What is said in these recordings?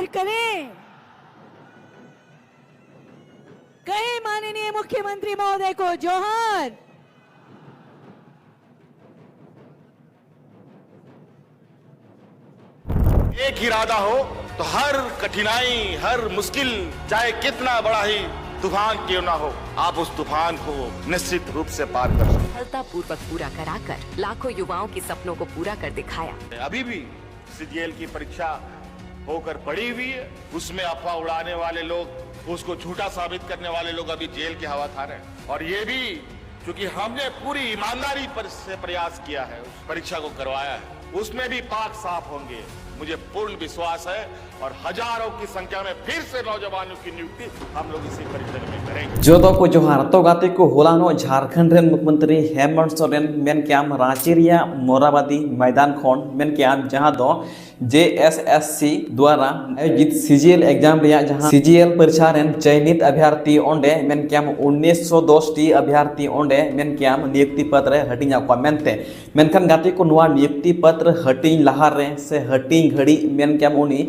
जोहार करें, कहे माननीय मुख्यमंत्री महोदय को जोहार। एक इरादा हो तो हर कठिनाई, हर मुश्किल, चाहे कितना बड़ा ही तूफान क्यों ना हो, आप उस तूफान को निश्चित रूप से पार कर सकते। सफलतापूर्वक पूरा कराकर लाखों युवाओं के सपनों को पूरा कर दिखाया। अभी भी सीजीएल की परीक्षा होकर पड़ी हुई है, उसमें अफवाह उड़ाने वाले लोग, उसको झूठा साबित करने वाले लोग अभी जेल की हवा खा रहे हैं। और ये भी क्योंकि हमने पूरी ईमानदारी से प्रयास किया है, उस परीक्षा को करवाया है, उसमें भी पाक साफ होंगे, मुझे पूर्ण विश्वास है। और हजारों की संख्या में फिर से नौजवानों की नियुक्ति हम लोग इसी परिसर में करेंगे। जो दो को जोहार तो गाते को होलानो झारखंड रेन मुख्यमंत्री हेमंत सोरेन मेन क्याम रांची रिया मोराबादी मैदान खोन मेन क्याम जहां दो JSSC द्वारा आयोजित सीजीएल एग्जाम रिया जहां सीजीएल परीक्षा रेन चयनित अभ्यर्थी ओंडे मेन क्याम 1910 टी अभ्यर्थी ओंडे मेन क्याम नियुक्ति पत्र हटिंग को मेनते मेनखान गाते को नुआ नियुक्ति पत्र हटिंग लहार रे से हटिंग घड़ी मेन क्याम उनी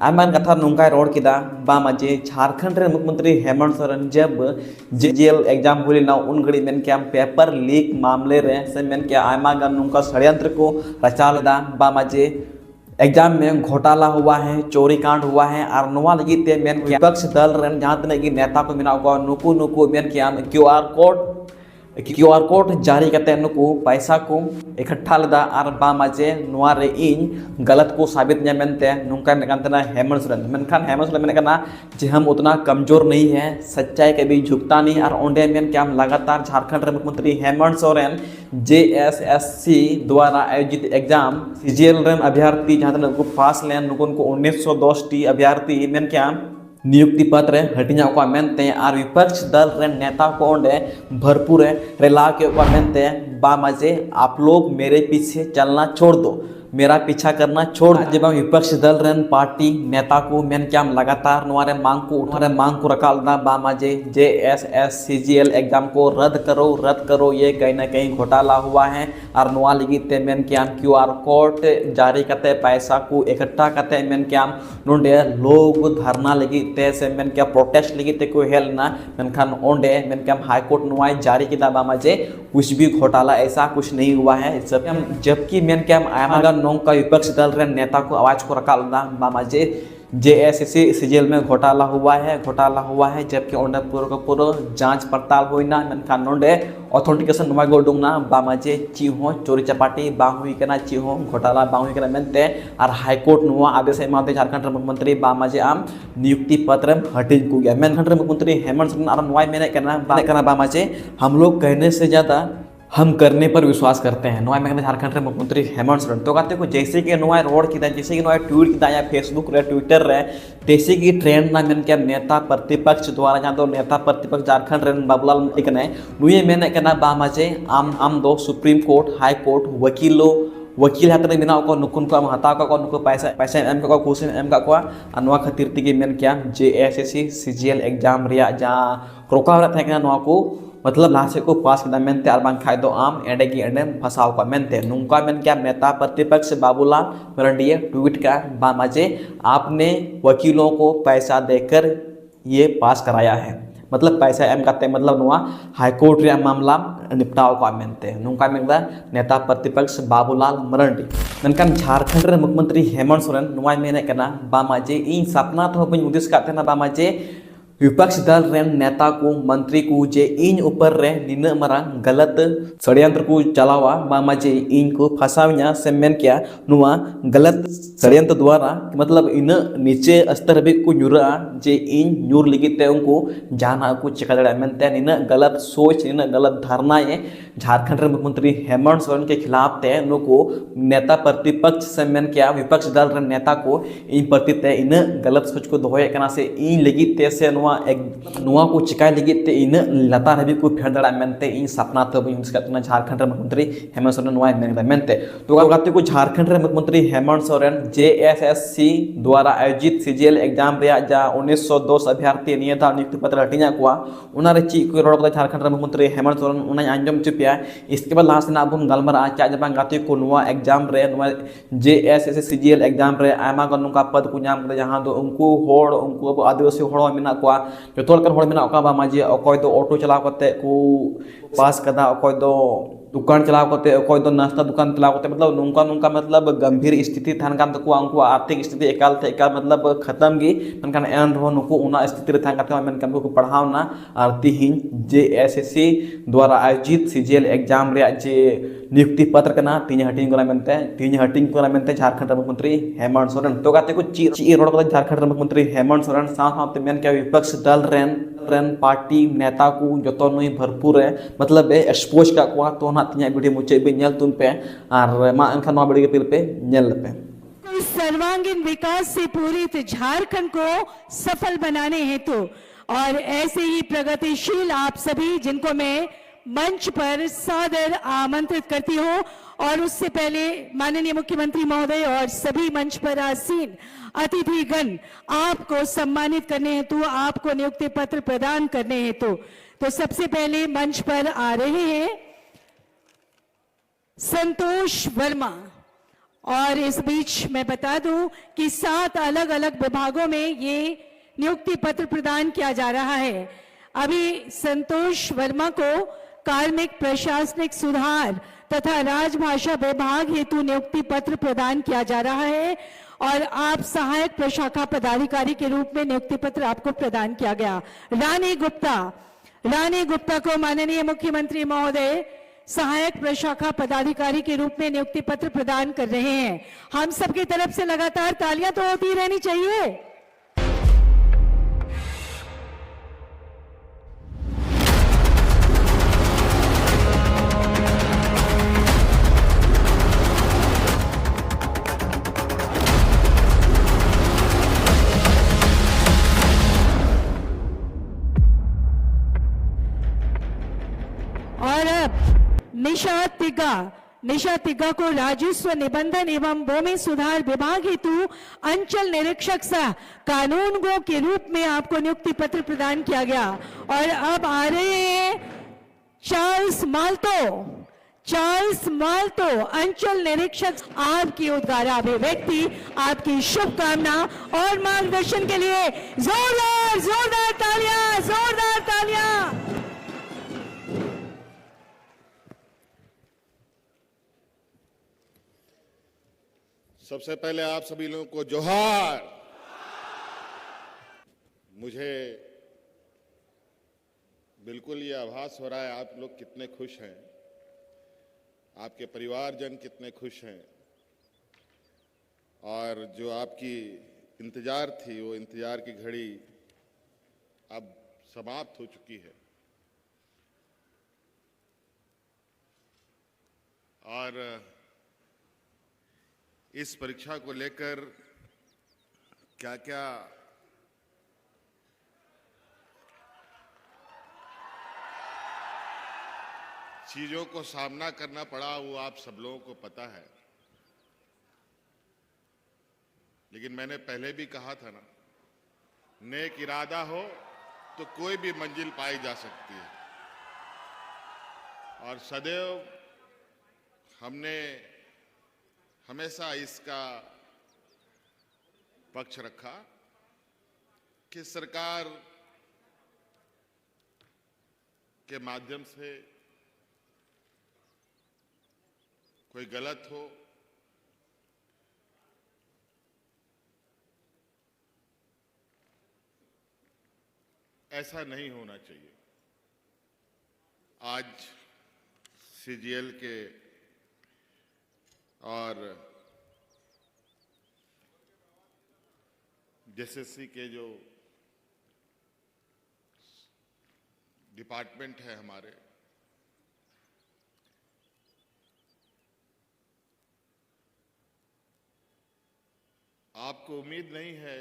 आमान कथा नुंकाय रोड किदा बामाजे झारखंड रे मुख्यमंत्री हेमंत सोरेन जब जीएल एग्जाम हुई ना उन घड़ी मेन क्या पेपर लीक मामले रे से मेन क्या आमा गन नुंका षड्यंत्र को रचालदा बामाजे एग्जाम में घोटाला हुआ है, चोरी कांड हुआ है और नुआ लगी ते मेन विपक्ष दल रे जहां तने की नेता को मिना को नुकु मेन क्या क्यूआर कोड जारी करते नुकु पैसा को इकट्ठा लदा और बामाजे नुआ रे इन गलत को साबित nya मेनते नुंका मेनकांतना हेमंत सोरेन मेनखान हेमंत सोरेन मेनकाना जे हम उतना कमजोर नहीं है, सच्चाई के भी झुकता नहीं और ओंडे मेन क्या लगातार झारखंड रे मुख्यमंत्री हेमंत सोरेन JSSC द्वारा आयोजित एग्जाम सीजीएल रे अभ्यर्थी जहां तने को पास लेन नुकुन को 1910 टी अभ्यर्थी मेन क्या नियुक्ति पत्र हटिंग को मेनते और विपक्ष दल रे नेता को ओंडे भरपूर रेला के को मेनते बामाजे आप लोग मेरे पीछे चलना छोड़ दो, मेरा पीछा करना छोड़ दो। जब विपक्ष दल रेन पार्टी नेता को मेन क्या लगातार नुआरे मांग को रखाल दा बामाजे JSS CGL एग्जाम को रद्द करो, ये कहीं ना कहीं घोटाला हुआ है और नुआ लगी ते मेन क्या QR कोड जारी करते पैसा को इकट्ठा करते मेन क्या नोंडे लोग धरना लगी ते से मेन क्या प्रोटेस्ट लगी ते को हेल ना मेनखान ओंडे मेन क्या हाई कोर्ट नुआ जारी किया बामाजे कुछ भी घोटाला ऐसा कुछ नहीं हुआ है। जबकि मेन क्या आया नौका विपक्ष दल रे नेता को आवाज को रखा बामाजे JSSC सीजीएल में घोटाला हुआ है जबकि ओंडे पूरा जांच पड़ताल होइना मेनखान नोंडे ऑथेंटिकेशन नुआ गोडुंगना बामाजे चीहो चोरी चपाटी बांग हुई केना चीहो घोटाला बांग हुई केना मेनते और हाईकोर्ट नुआ आदेश एमाते झारखंड रे मुख्यमंत्री बामाजे आम नियुक्ति पत्र हटिंग को गया मेनखान रे मुख्यमंत्री हेमंत सोरेन और नुआ मेने केना बामाजे हम लोग कहने से ज्यादा हम करने पर विश्वास करते हैं। नुआ में झारखंड रे मुख्यमंत्री हेमंत सोरेन तो कहते को जैसे कि नुआ रोड किदा, जैसे कि नुआ ट्वीट किदा या फेसबुक रे ट्विटर रे जैसे कि ट्रेंड ना मेन क्या नेता प्रतिपक्ष द्वारा जहां तो नेता प्रतिपक्ष झारखंड रे बाबूलाल इकने नुए मेने केना बामाजे आम दो सुप्रीम कोर्ट हाई कोर्ट वकील हाथ में बिना को नुकुन को हता को नुको पैसा एम को खुश एम का नुआ खातिर तिगे मेन क्या JSSC CGL एग्जाम रिया जहां रोका रहा था नुआ को मतलब लासे को पास किया मेनते और बांग दो आम एडे की एडे फसाव का मेनते नुका मेन क्या नेता प्रतिपक्ष बाबूलाल मरांडी ट्वीट का बामाजे आपने वकीलों को पैसा देकर ये पास कराया है, मतलब पैसा एम करते मतलब नुआ हाईकोर्ट रे मामला निपटाव को मेनते नुका मेनदा नेता प्रतिपक्ष बाबूलाल मरांडी मेनकान झारखंड रे मुख्यमंत्री हेमंत सोरेन नुआ मेने कना बामाजे इन सपना तो बन उद्देश काते ना बामाजे विपक्ष दल रे नेता को मंत्री को जे इन ऊपर रे निन मरांग गलत षड्यंत्र को चलावा बामाजे इन को फसाव냐 से मेन क्या नुआ गलत षड्यंत्र द्वारा मतलब इन नीचे स्तर भी को नुरा जे इन नुर लिगिते उनको जाना को चिकड़ा मेनते निन गलत सोच निन गलत धारणाएं झारखंड रे मुख्यमंत्री हेमंत सोरेन के खिलाफ ते नुको नेता प्रतिपक्ष से मेन क्या विपक्ष दल रे नेता को इन प्रति ते इन गलत सोच को दोहे कना से इन लगी ते से नुआ को चिकाय लगित ते इन लतार हबी को फेर दड़ा मेनते इन सपना तो बई हुस्कतना झारखंड रे मुख्यमंत्री हेमंत सोरेन नोआ मेनदा मेनते तो गाते को झारखंड रे मुख्यमंत्री हेमंत सोरेन JSSC द्वारा आयोजित CGL एग्जाम रे जा 1910 अभ्यर्थी नियता नियुक्ति पत्र हटिया को उना रे ची को रोड झारखंड रे मुख्यमंत्री हेमंत सोरेन उना अंजम चुपिया इसके बाद लास्ट ना बुन गलमरा चा जबां गाते को नोआ एग्जाम रे नोआ JSSC CGL एग्जाम रे आमा गन नुका पद को नाम जहां दो उनको होड़ उनको आदिवासी होड़ मिना को जोतोल कर होड़ मिना का बा माजे अकोय दो ऑटो चलाव करते को पास कदा अकोय दो दुकान चलाव करते अकोय दो नाश्ता दुकान चलाव करते मतलब नुका नुका मतलब गंभीर स्थिति थान कान तको उनको आर्थिक स्थिति एकाल थे एकाल मतलब खत्म गी मनकान एन रहो नुको उना स्थिति रे थान काते मनकान को पढ़ावना आरती हिन JSSC द्वारा आयोजित CGL एग्जाम रे जे नियुक्ति पत्र कना तीन हटिंग को मेनते झारखंड मुख्यमंत्री हेमंत सोरेन तो गाते को ची रोड को झारखंड मुख्यमंत्री हेमंत सोरेन साथ मेन क्या विपक्ष दल रेन पार्टी नेता को जतो नई भरपूर है मतलब एक्सपोज का को तो ना तिया वीडियो मुचे बे नेल तुन पे और मा अनखा नो बड़ी के पे नेल पे सर्वांगीण विकास से पूरित झारखंड को सफल बनाने हेतु और ऐसे ही प्रगतिशील आप सभी जिनको मैं मंच पर सादर आमंत्रित करती हूँ और उससे पहले माननीय मुख्यमंत्री महोदय और सभी मंच पर आसीन अतिथिगण आपको सम्मानित करने हेतु आपको नियुक्ति पत्र प्रदान करने हेतु तो सबसे पहले मंच पर आ रहे हैं संतोष वर्मा। और इस बीच मैं बता दूं कि 7 अलग अलग विभागों में ये नियुक्ति पत्र प्रदान किया जा रहा है। अभी संतोष वर्मा को कार्मिक प्रशासनिक सुधार तथा राजभाषा विभाग हेतु नियुक्ति पत्र प्रदान किया जा रहा है और आप सहायक प्रशाखा पदाधिकारी के रूप में नियुक्ति पत्र आपको प्रदान किया गया। रानी गुप्ता को माननीय मुख्यमंत्री महोदय सहायक प्रशाखा पदाधिकारी के रूप में नियुक्ति पत्र प्रदान कर रहे हैं। हम सबकी तरफ से लगातार तालियां तो होती रहनी चाहिए। और अब निशा तिग्गा को राजस्व निबंधन एवं भूमि सुधार विभाग हेतु अंचल निरीक्षक सह कानूनगो के रूप में आपको नियुक्ति पत्र प्रदान किया गया। और अब आ रहे हैं चार्ल्स माल्तो अंचल निरीक्षक। आपकी उद्गार अभिव्यक्ति आपकी शुभकामना और मार्गदर्शन के लिए जोरदार तालियां। सबसे पहले आप सभी लोगों को जोहार। मुझे बिल्कुल ये आभास हो रहा है आप लोग कितने खुश हैं, आपके परिवारजन कितने खुश हैं और जो आपकी इंतजार थी वो इंतजार की घड़ी अब समाप्त हो चुकी है। और इस परीक्षा को लेकर क्या क्या चीजों को सामना करना पड़ा वो आप सब लोगों को पता है। लेकिन मैंने पहले भी कहा था ना, नेक इरादा हो तो कोई भी मंजिल पाई जा सकती है। और सदैव हमने हमेशा इसका पक्ष रखा कि सरकार के माध्यम से कोई गलत हो ऐसा नहीं होना चाहिए। आज CGL के और JSSC के जो डिपार्टमेंट है हमारे, आपको उम्मीद नहीं है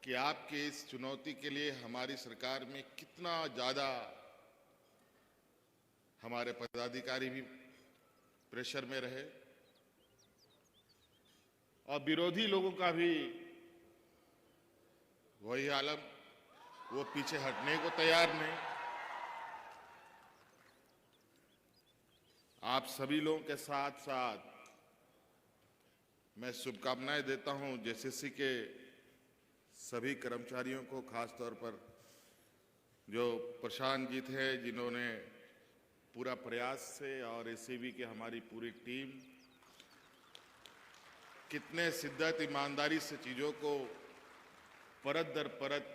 कि आपके इस चुनौती के लिए हमारी सरकार में कितना ज़्यादा हमारे पदाधिकारी भी प्रेशर में रहे और विरोधी लोगों का भी वही आलम, वो पीछे हटने को तैयार नहीं। आप सभी लोगों के साथ साथ मैं शुभकामनाएं देता हूं जेसीसी के सभी कर्मचारियों को, खास तौर पर जो प्रशांत जी थे जिन्होंने पूरा प्रयास से, और एसीबी की हमारी पूरी टीम कितने शिद्दत ईमानदारी से चीज़ों को परत दर परत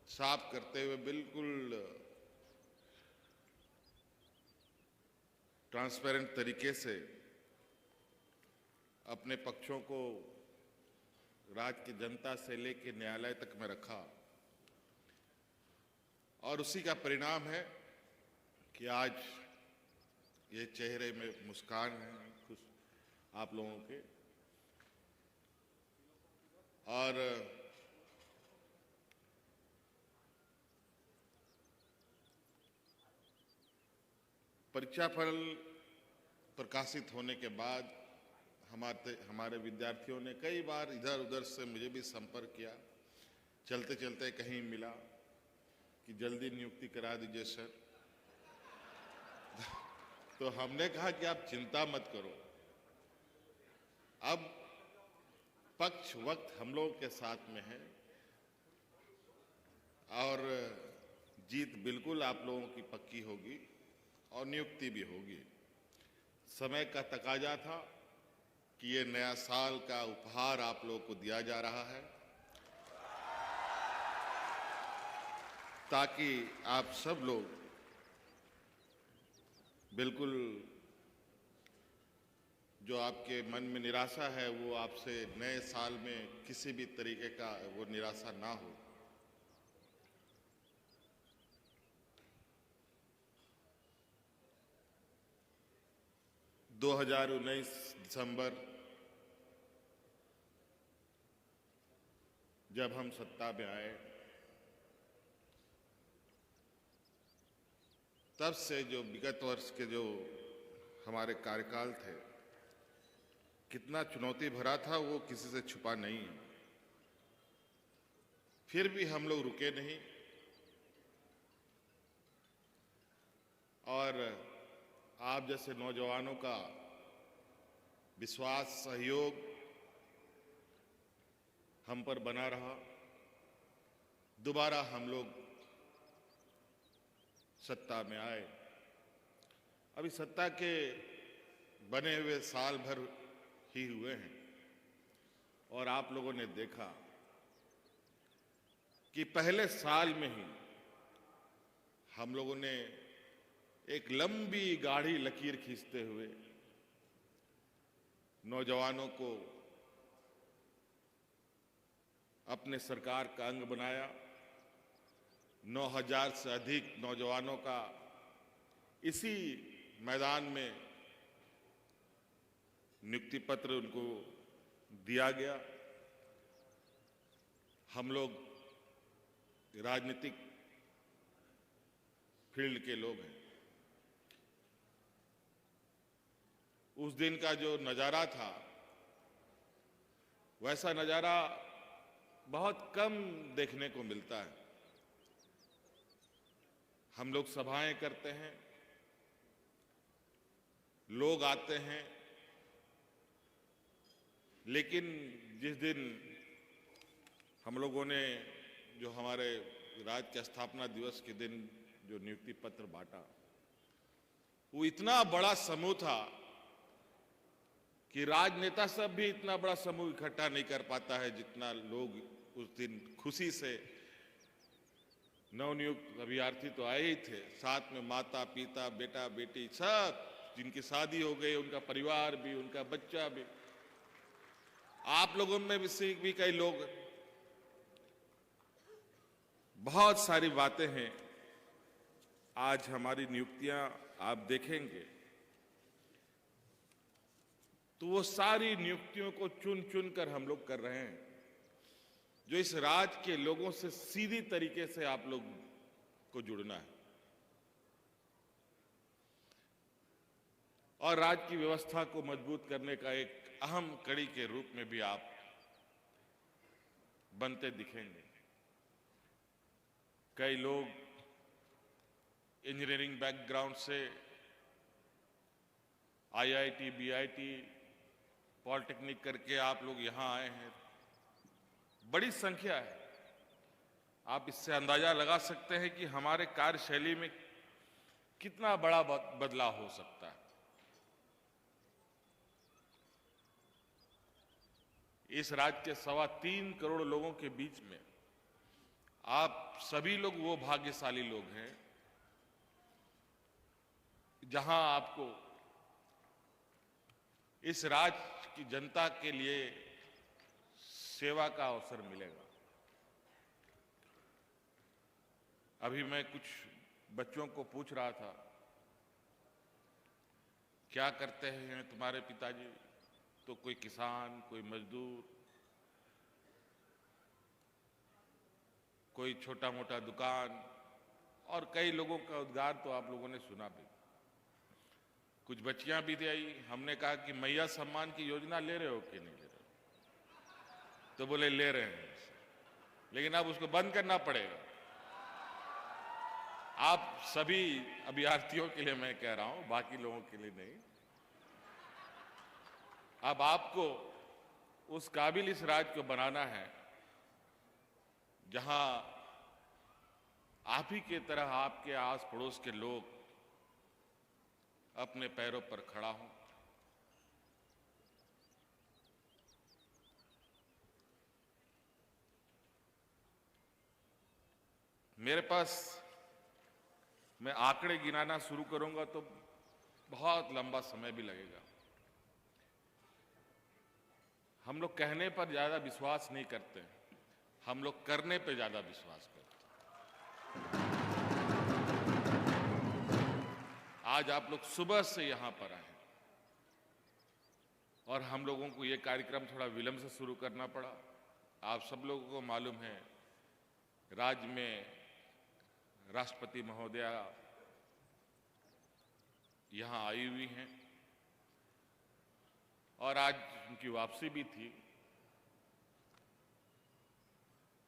साफ करते हुए बिल्कुल ट्रांसपेरेंट तरीके से अपने पक्षों को राज्य की जनता से लेकर न्यायालय तक में रखा, और उसी का परिणाम है कि आज ये चेहरे में मुस्कान है खुश आप लोगों के। और परीक्षाफल प्रकाशित होने के बाद हमारे विद्यार्थियों ने कई बार इधर उधर से मुझे भी संपर्क किया, चलते चलते कहीं मिला कि जल्दी नियुक्ति करा दीजिए सर। तो हमने कहा कि आप चिंता मत करो, अब पक्ष वक्त हम लोगों के साथ में है और जीत बिल्कुल आप लोगों की पक्की होगी और नियुक्ति भी होगी। समय का तकाजा था कि ये नया साल का उपहार आप लोगों को दिया जा रहा है ताकि आप सब लोग बिल्कुल जो आपके मन में निराशा है वो आपसे नए साल में किसी भी तरीके का वो निराशा ना हो। दो 2019 दिसंबर जब हम सत्ता में आए तब से जो विगत वर्ष के जो हमारे कार्यकाल थे कितना चुनौती भरा था वो किसी से छुपा नहीं है। फिर भी हम लोग रुके नहीं और आप जैसे नौजवानों का विश्वास, सहयोग हम पर बना रहा। दोबारा हम लोग सत्ता में आए। अभी सत्ता के बने हुए साल भर ही हुए हैं और आप लोगों ने देखा कि पहले साल में ही हम लोगों ने एक लंबी गाढ़ी लकीर खींचते हुए नौजवानों को अपने सरकार का अंग बनाया। 9,000 से अधिक नौजवानों का इसी मैदान में नियुक्ति पत्र उनको दिया गया। हम लोग राजनीतिक फील्ड के लोग हैं। उस दिन का जो नज़ारा था वैसा नज़ारा बहुत कम देखने को मिलता है। हम लोग सभाएं करते हैं, लोग आते हैं, लेकिन जिस दिन हम लोगों ने जो हमारे राज्य के स्थापना दिवस के दिन जो नियुक्ति पत्र बांटा वो इतना बड़ा समूह था कि राजनेता सब भी इतना बड़ा समूह इकट्ठा नहीं कर पाता है जितना लोग उस दिन खुशी से। नवनियुक्त अभ्यर्थी तो आए ही थे, साथ में माता पिता बेटा बेटी सब जिनकी शादी हो गई, उनका परिवार भी, उनका बच्चा भी। आप लोगों में भी कई लोग। बहुत सारी बातें हैं। आज हमारी नियुक्तियां आप देखेंगे तो वो सारी नियुक्तियों को चुन चुन कर हम लोग कर रहे हैं। जो इस राज्य के लोगों से सीधी तरीके से आप लोग को जुड़ना है और राज्य की व्यवस्था को मजबूत करने का एक अहम कड़ी के रूप में भी आप बनते दिखेंगे। कई लोग इंजीनियरिंग बैकग्राउंड से आईआईटी, बीआईटी, पॉलिटेक्निक करके आप लोग यहां आए हैं, बड़ी संख्या है। आप इससे अंदाजा लगा सकते हैं कि हमारे कार्यशैली में कितना बड़ा बदलाव हो सकता है। इस राज्य के 3.25 करोड़ लोगों के बीच में आप सभी लोग वो भाग्यशाली लोग हैं जहां आपको इस राज्य की जनता के लिए सेवा का अवसर मिलेगा। अभी मैं कुछ बच्चों को पूछ रहा था, क्या करते हैं तुम्हारे पिताजी? तो कोई किसान, कोई मजदूर, कोई छोटा मोटा दुकान, और कई लोगों का उद्गार तो आप लोगों ने सुना भी। कुछ बच्चियां भी थी आई, हमने कहा कि मैया सम्मान की योजना ले रहे हो कि नहीं ले रहे हो? तो बोले ले रहे हैं, लेकिन अब उसको बंद करना पड़ेगा। आप सभी अभ्यर्थियों के लिए मैं कह रहा हूं, बाकी लोगों के लिए नहीं। अब आपको उस काबिल इस राज्य को बनाना है जहां आप ही के तरह आपके आस पड़ोस के लोग अपने पैरों पर खड़ा हों। मेरे पास, मैं आंकड़े गिनाना शुरू करूंगा तो बहुत लंबा समय भी लगेगा। हम लोग कहने पर ज्यादा विश्वास नहीं करते, हम लोग करने पर ज्यादा विश्वास करते हैं। आज आप लोग सुबह से यहां पर आए और हम लोगों को यह कार्यक्रम थोड़ा विलंब से शुरू करना पड़ा। आप सब लोगों को मालूम है, राज्य में राष्ट्रपति महोदया यहां आई हुई हैं और आज उनकी वापसी भी थी,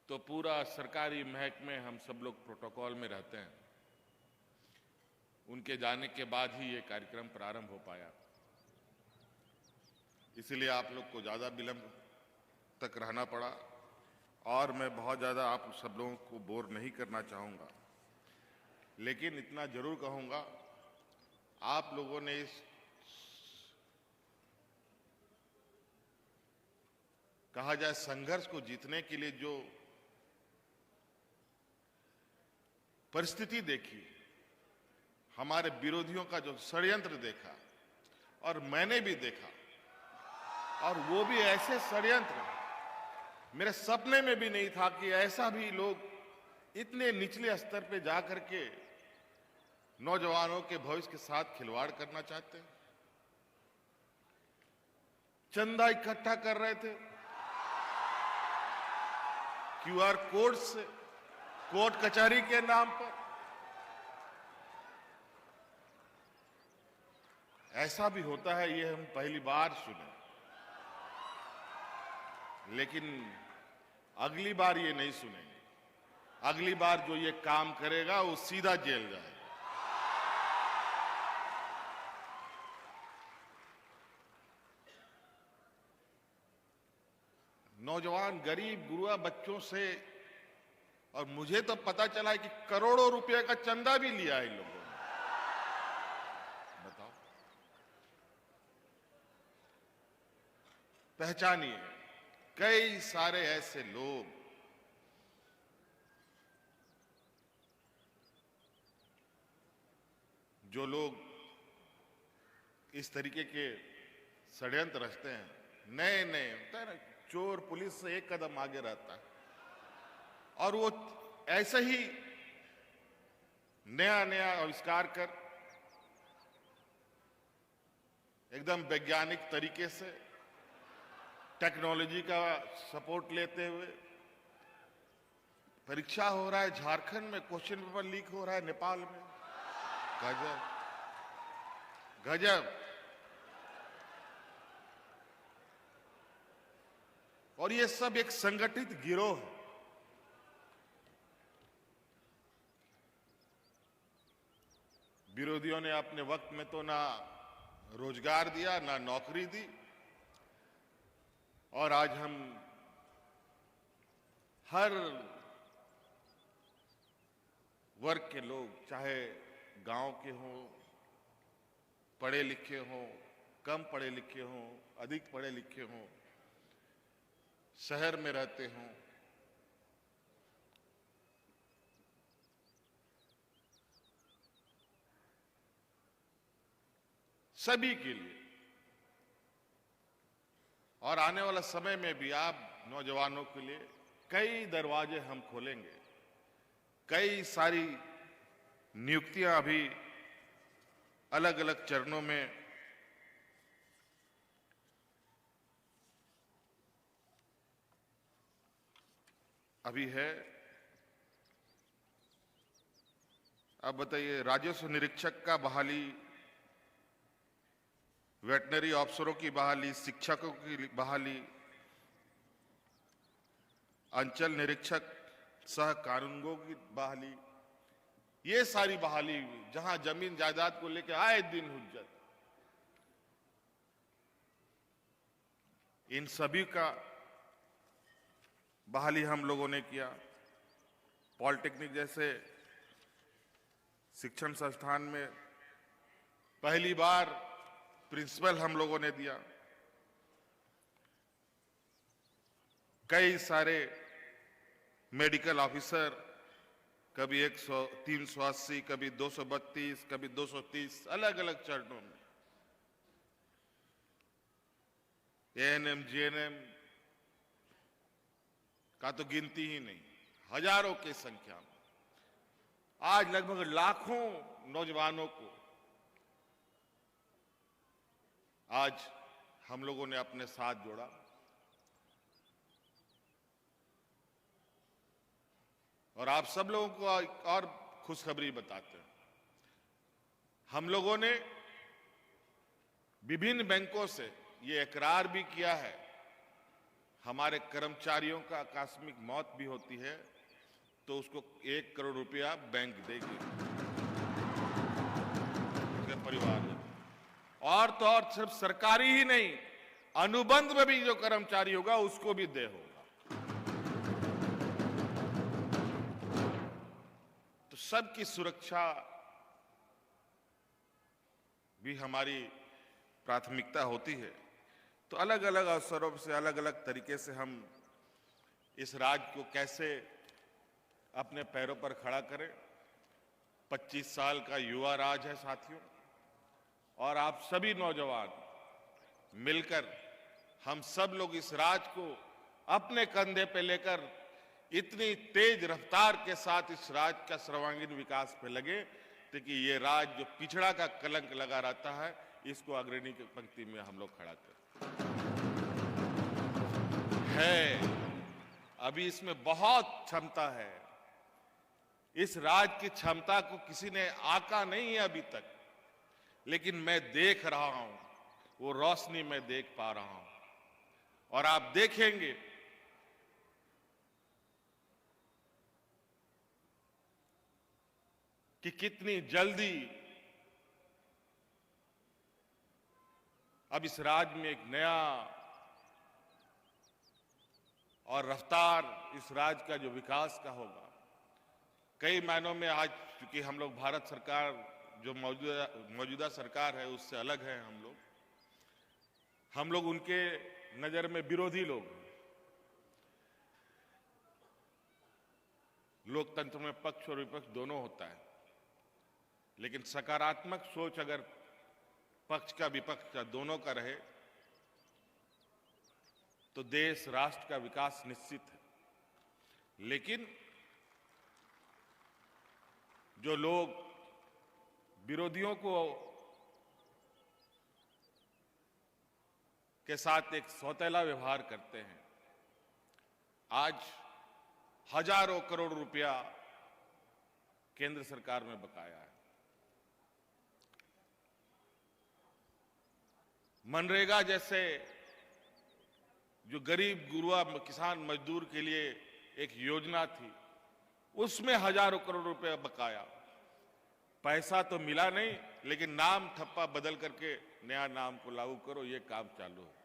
तो पूरा सरकारी महकमे हम सब लोग प्रोटोकॉल में रहते हैं। उनके जाने के बाद ही ये कार्यक्रम प्रारंभ हो पाया, इसलिए आप लोग को ज़्यादा विलंब तक रहना पड़ा और मैं बहुत ज़्यादा आप सब लोगों को बोर नहीं करना चाहूँगा। लेकिन इतना जरूर कहूँगा, आप लोगों ने इस कहा जाए संघर्ष को जीतने के लिए जो परिस्थिति देखी, हमारे विरोधियों का जो षड्यंत्र देखा, और मैंने भी देखा, और वो भी ऐसे षड्यंत्र मेरे सपने में भी नहीं था कि ऐसा भी लोग इतने निचले स्तर पे जाकर के नौजवानों के भविष्य के साथ खिलवाड़ करना चाहते हैं। चंदा इकट्ठा कर रहे थे क्यूआर कोड से, कोर्ट कचहरी के नाम पर। ऐसा भी होता है, ये हम पहली बार सुने। लेकिन अगली बार ये नहीं सुनेंगे। अगली बार जो ये काम करेगा वो सीधा जेल जाएगा। नौजवान, गरीब, गुरुआ बच्चों से, और मुझे तो पता चला है कि करोड़ों रुपए का चंदा भी लिया है इन लोगों ने। बताओ, पहचानिए कई सारे ऐसे लोग जो लोग इस तरीके के षड्यंत्र रचते हैं। नए नए होता है ना, चोर पुलिस से एक कदम आगे रहता है, और वो ऐसे ही नया नया आविष्कार कर एकदम वैज्ञानिक तरीके से टेक्नोलॉजी का सपोर्ट लेते हुए परीक्षा हो रहा है झारखंड में, क्वेश्चन पेपर लीक हो रहा है नेपाल में। गजब गजब। और ये सब एक संगठित गिरोह है। विरोधियों ने अपने वक्त में तो ना रोजगार दिया, ना नौकरी दी, और आज हम हर वर्ग के लोग, चाहे गांव के हों, पढ़े लिखे हों, कम पढ़े लिखे हों, अधिक पढ़े लिखे हों, शहर में रहते हों, सभी के लिए, और आने वाला समय में भी आप नौजवानों के लिए कई दरवाजे हम खोलेंगे। कई सारी नियुक्तियां अभी अलग अलग चरणों में अभी है। अब बताइए, राजस्व निरीक्षक का बहाली, वेटनरी अफसरों की बहाली, शिक्षकों की बहाली, अंचल निरीक्षक सह कानूनगो की बहाली, ये सारी बहाली हुई। जहां जमीन जायदाद को लेकर आए दिन हुज्जत, इन सभी का बहाली हम लोगों ने किया। पॉलिटेक्निक जैसे शिक्षण संस्थान में पहली बार प्रिंसिपल हम लोगों ने दिया। कई सारे मेडिकल ऑफिसर, कभी 380, कभी 232, कभी 230, अलग अलग चरणों में। एएनएम, जीएनएम का तो गिनती ही नहीं, हजारों की संख्या में। आज लगभग लाखों नौजवानों को आज हम लोगों ने अपने साथ जोड़ा। और आप सब लोगों को और खुशखबरी बताते हैं, हम लोगों ने विभिन्न बैंकों से ये इकरार भी किया है, हमारे कर्मचारियों का आकस्मिक मौत भी होती है तो उसको 1 करोड़ रुपया बैंक देगी उसके परिवार में। और तो और सिर्फ सरकारी ही नहीं, अनुबंध में भी जो कर्मचारी होगा उसको भी दे होगा। तो सबकी सुरक्षा भी हमारी प्राथमिकता होती है। तो अलग अलग अवसरों से, अलग अलग तरीके से हम इस राज्य को कैसे अपने पैरों पर खड़ा करें। 25 साल का युवा राज है साथियों, और आप सभी नौजवान मिलकर हम सब लोग इस राज को अपने कंधे पे लेकर इतनी तेज रफ्तार के साथ इस राज्य का सर्वांगीण विकास पे लगे ताकि ये राज्य जो पिछड़ा का कलंक लगा रहता है, इसको अग्रणी की पंक्ति में हम लोग खड़ा करें। अभी इसमें बहुत क्षमता है। इस राज्य की क्षमता को किसी ने आका नहीं है अभी तक, लेकिन मैं देख रहा हूं, वो रोशनी मैं देख पा रहा हूं। और आप देखेंगे कि कितनी जल्दी अब इस राज्य में एक नया और रफ्तार इस राज्य का जो विकास का होगा। कई मायनों में आज चूंकि हम लोग भारत सरकार जो मौजूदा सरकार है उससे अलग है, हम लोग उनके नजर में विरोधी लोग हैं। लोकतंत्र में पक्ष और विपक्ष दोनों होता है, लेकिन सकारात्मक सोच अगर पक्ष का विपक्ष का दोनों का रहे तो देश राष्ट्र का विकास निश्चित है। लेकिन जो लोग विरोधियों को के साथ एक सौतेला व्यवहार करते हैं, आज हजारों करोड़ रुपया केंद्र सरकार में बकाया है। मनरेगा जैसे जो गरीब गुरुआ किसान मजदूर के लिए एक योजना थी, उसमें हजारों करोड़ रुपया बकाया। पैसा तो मिला नहीं, लेकिन नाम ठप्पा बदल करके नया नाम को लागू करो, ये काम चालू है।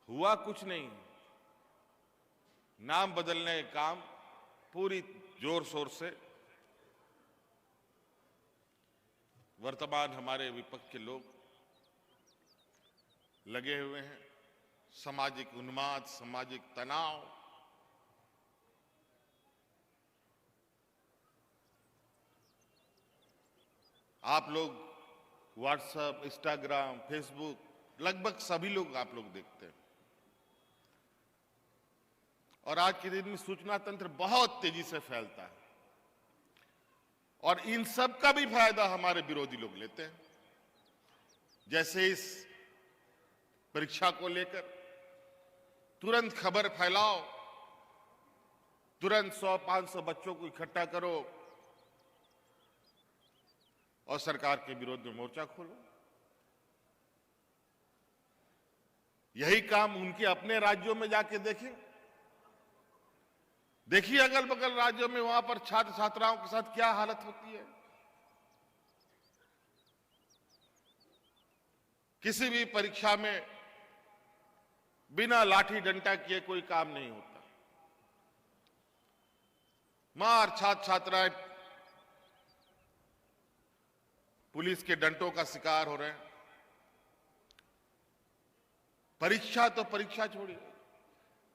हुआ कुछ नहीं। नाम बदलने का काम पूरी जोर शोर से वर्तमान हमारे विपक्ष के लोग लगे हुए हैं। सामाजिक उन्माद, सामाजिक तनाव, आप लोग व्हाट्सएप, इंस्टाग्राम, फेसबुक लगभग सभी लोग आप लोग देखते हैं। और आज के दिन में सूचना तंत्र बहुत तेजी से फैलता है और इन सब का भी फायदा हमारे विरोधी लोग लेते हैं। जैसे इस परीक्षा को लेकर तुरंत खबर फैलाओ, तुरंत 100-500 बच्चों को इकट्ठा करो और सरकार के विरोध में मोर्चा खोलो। यही काम उनके अपने राज्यों में जाके देखें। देखिए अगल बगल राज्यों में वहां पर छात्र छात्राओं के साथ क्या हालत होती है। किसी भी परीक्षा में बिना लाठी डंडा किए कोई काम नहीं होता। मार छात्र छात्राएं पुलिस के डंडों का शिकार हो रहे हैं। परीक्षा तो परीक्षा छोड़िए,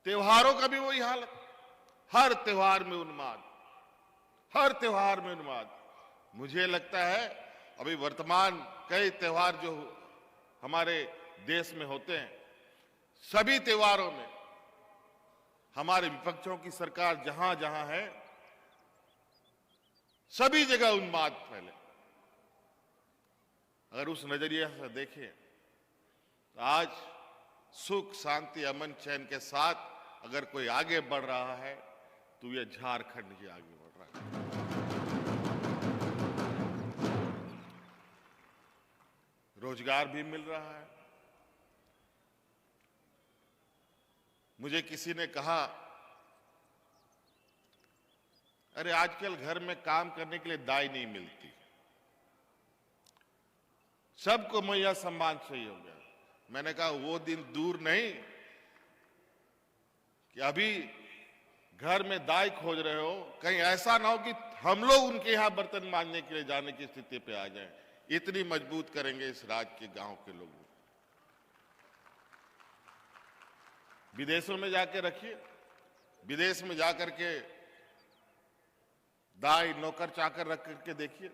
त्योहारों का भी वही हालत। हर त्योहार में उन्माद, हर त्योहार में उन्माद। मुझे लगता है अभी वर्तमान कई त्योहार जो हमारे देश में होते हैं, सभी त्योहारों में हमारे विपक्षों की सरकार जहां जहां है, सभी जगह उन्माद फैले। अगर उस नजरिए से देखें तो आज सुख, शांति, अमन, चैन के साथ अगर कोई आगे बढ़ रहा है तो ये झारखंड ही आगे बढ़ रहा है। रोजगार भी मिल रहा है। मुझे किसी ने कहा, अरे आजकल घर में काम करने के लिए दाई नहीं मिलती, सबको मैया सम्मान चाहिए हो गया। मैंने कहा वो दिन दूर नहीं कि अभी घर में दाई खोज रहे हो, कहीं ऐसा ना हो कि हम लोग उनके यहां बर्तन मांजने के लिए जाने की स्थिति पे आ जाएं। इतनी मजबूत करेंगे इस राज्य के गांव के लोग। विदेशों में जाके रखिए, विदेश में जाकर के दाई, नौकर चाकर रख करके देखिए,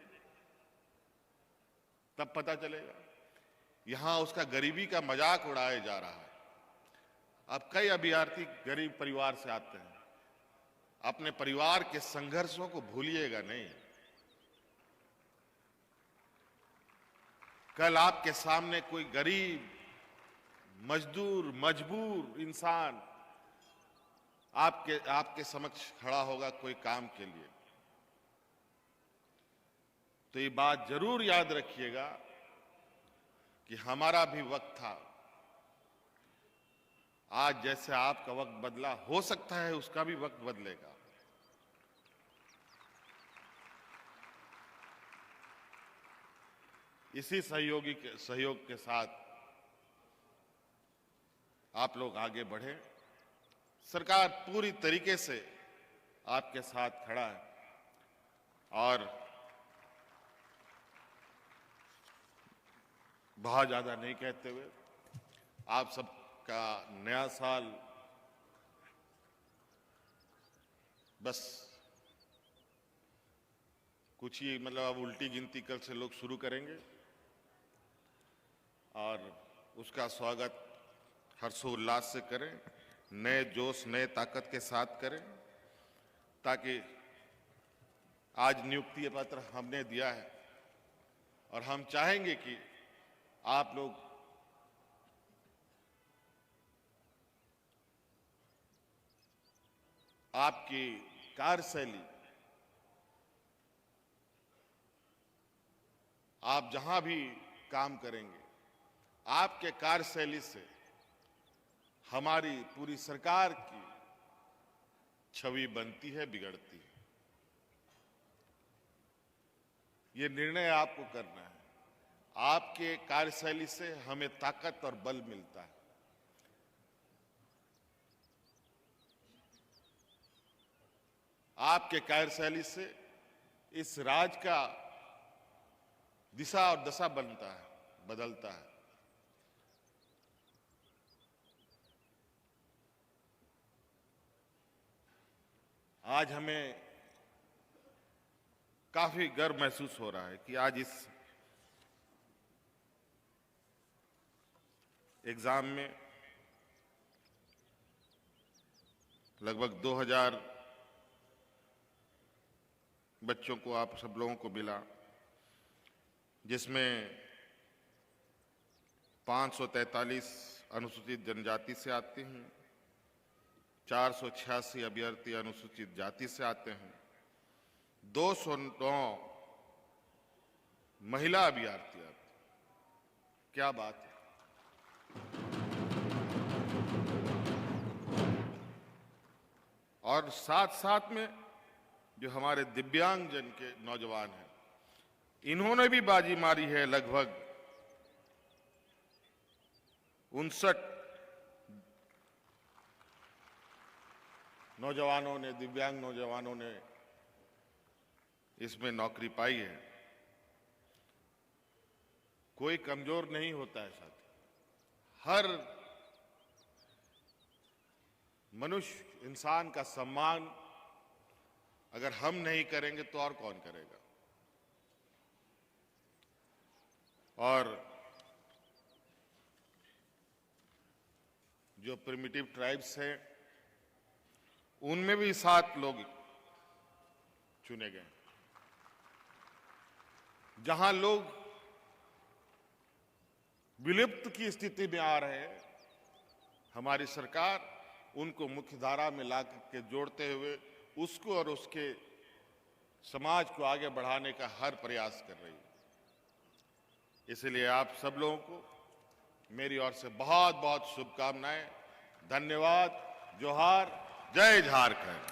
तब पता चलेगा। यहां उसका गरीबी का मजाक उड़ाया जा रहा है। अब कई अभ्यर्थी गरीब परिवार से आते हैं, अपने परिवार के संघर्षों को भूलिएगा नहीं। कल आपके सामने कोई गरीब, मजदूर, मजबूर इंसान आपके समक्ष खड़ा होगा कोई काम के लिए, तो ये बात जरूर याद रखिएगा कि हमारा भी वक्त था। आज जैसे आपका वक्त बदला, हो सकता है उसका भी वक्त बदलेगा। इसी सहयोग के साथ आप लोग आगे बढ़े। सरकार पूरी तरीके से आपके साथ खड़ा है और बहुत ज्यादा नहीं कहते हुए, आप सबका नया साल बस कुछ ही मतलब अब उल्टी गिनती कल से लोग शुरू करेंगे और उसका स्वागत हर्षोल्लास से करें, नए जोश, नए ताकत के साथ करें, ताकि आज नियुक्ति पत्र हमने दिया है और हम चाहेंगे कि आप लोग आपकी कार्यशैली, आप जहां भी काम करेंगे, आपके कार्यशैली से हमारी पूरी सरकार की छवि बनती है, बिगड़ती है। ये निर्णय आपको करना है। आपके कार्यशैली से हमें ताकत और बल मिलता है। आपके कार्यशैली से इस राज्य का दिशा और दशा बनता है, बदलता है। आज हमें काफी गर्व महसूस हो रहा है कि आज इस एग्जाम में लगभग 2000 बच्चों को, आप सब लोगों को मिला, जिसमें 543 अनुसूचित जनजाति से आते हैं, 486 अभ्यर्थी अनुसूचित जाति से आते हैं, 209 महिला अभ्यर्थी आते हैं। क्या बात है। और साथ साथ में जो हमारे दिव्यांग जन के नौजवान हैं, इन्होंने भी बाजी मारी है। लगभग 59 नौजवानों ने, दिव्यांग नौजवानों ने इसमें नौकरी पाई है। कोई कमजोर नहीं होता है साथी। हर मनुष्य, इंसान का सम्मान अगर हम नहीं करेंगे तो और कौन करेगा। और जो प्रिमिटिव ट्राइब्स हैं, उनमें भी 7 लोग चुने गए। जहां लोग विलुप्त की स्थिति में आ रहे हैं, हमारी सरकार उनको मुख्य धारा में ला के जोड़ते हुए उसको और उसके समाज को आगे बढ़ाने का हर प्रयास कर रही है। इसलिए आप सब लोगों को मेरी ओर से बहुत बहुत शुभकामनाएं। धन्यवाद। जोहार। जय झारखंड।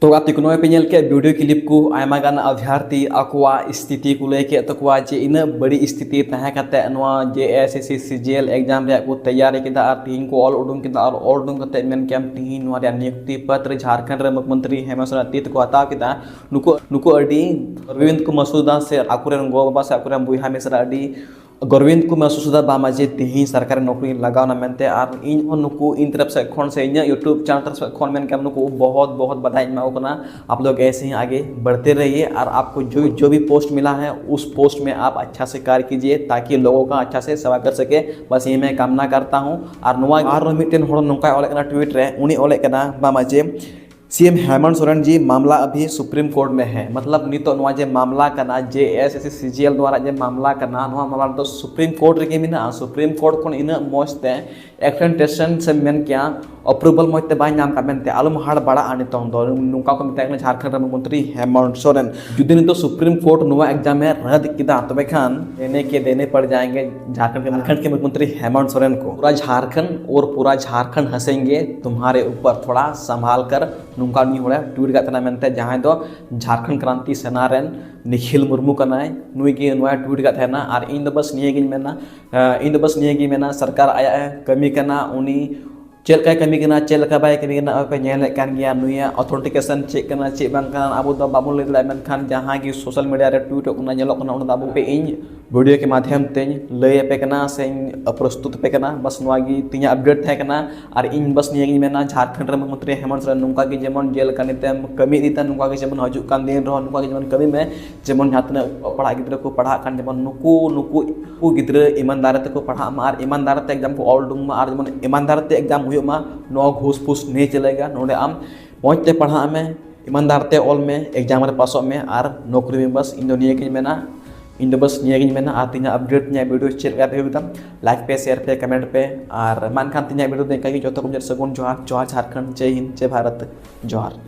तो गातिकुनो पे नेल के वीडियो क्लिप को आयमा गान अभ्यर्थी अकवा स्थिति को लेके तकवा जे इन बड़ी स्थिति तहे कते नवा JSSC CGL एग्जाम रे को तैयारी केदा आर तीन को ऑल उडुंग केदा और ऑल उडुंग कते मेन कैम तीन नवा नियुक्ति पत्र झारखंड रे मुख्यमंत्री हेमंत सोरेन तीत को हताव केदा नुको अडी अरविंद को मसूदा से आकुरेन गो बाबा से आकुरेन बुइहा मेसरा अडी गोरविंद को महसूस बामा जे तीन सरकारी नौकरी लगावना मेनते और इन नुकु इन तरफ से खन से इन यूट्यूब चैनल तरफ से खन मेन के नुकु बहुत बहुत बधाई माओकना। आप लोग ऐसे ही आगे बढ़ते रहिए और आपको जो भी पोस्ट मिला है उस पोस्ट में आप अच्छा से कार्य कीजिए ताकि लोगों का अच्छा से सेवा कर सके। बस ये मैं कामना करता हूँ। और नुआ और मिट्टन होड़ नौका ओले कना ट्वीट रे उनी ओले कना बामा जे CM हेमंत सोरेन जी मामला अभी सुप्रीम कोर्ट में है। मतलब नितो नवा जे मामला कना JSSC CGL द्वारा जे मामला कना नवा मामला तो सुप्रीम कोर्ट रे मिना। सुप्रीम कोर्ट को इन मोस्ते एक्सटेंशन से मेन क्या अप्रूवल मोते बाय नाम का मेनते आलम हाड़ बड़ा आने तो नुका को मितागना झारखंड मुख्यमंत्री हेमंत सोरेन जुदी नितो सुप्रीम कोर्ट नुआ एग्जाम में रद्द किदा तबे खान देने पड़ जाएंगे झारखंड के मुख्यमंत्री हेमंत सोरेन को। पूरा झारखंड और पूरा झारखंड हंसेंगे तुम्हारे ऊपर, थोड़ा संभाल कर नुका नहीं होड़ा ट्वीट का मेनते जहां दो झारखंड क्रांति सेना रेन निखिल मुर्मू कनाय नुई के नुआ ट्वीट का थेना। और इन बस निये मेना सरकार आया कमी करना उनी चेलका कमी करना चेलका बाय कमी करना पे नेल कान गया नुया ऑथेंटिकेशन चेक करना चे बांग खान आबो दो बाबू ले लाय मेनखान जहां की सोशल मीडिया रे ट्वीट उना नेलो कना उन दाबो पे इन वीडियो के माध्यम ते लय पे कना से प्रस्तुत पे कना बस नवागी तिया अपडेट थे कना। और इन बस निये मेना झारखंड रे मुख्यमंत्री हेमंत सोरेन नुका की जेमन जेल कानिते कमी दीता नुका के जेमन हजू कान दिन रहो नुका के जेमन कमी में जेमन हातने पढ़ा गिद्र को पढ़ा कान जेमन नुकु गिद्र ईमानदार ते को पढ़ा मार ईमानदार ते एग्जाम को ऑल डुंग और जेमन ईमानदार ते एग्जाम हुआ नो घूस फूस नहीं चलेगा। नोडे आम मौजते पढ़ा में ईमानदार ते ऑल में एग्जाम रे पासों में और नौकरी में बस इन दुनिया के मेना इन दो बस निया गिन मेना आ तिना अपडेट nya वीडियो चेक करते हो तम लाइक पे शेयर पे कमेंट पे और मान खान तिना वीडियो देखा कि जो तो कुछ सगुन जोहार जोहार झारखंड जय हिंद जय भारत जोहार।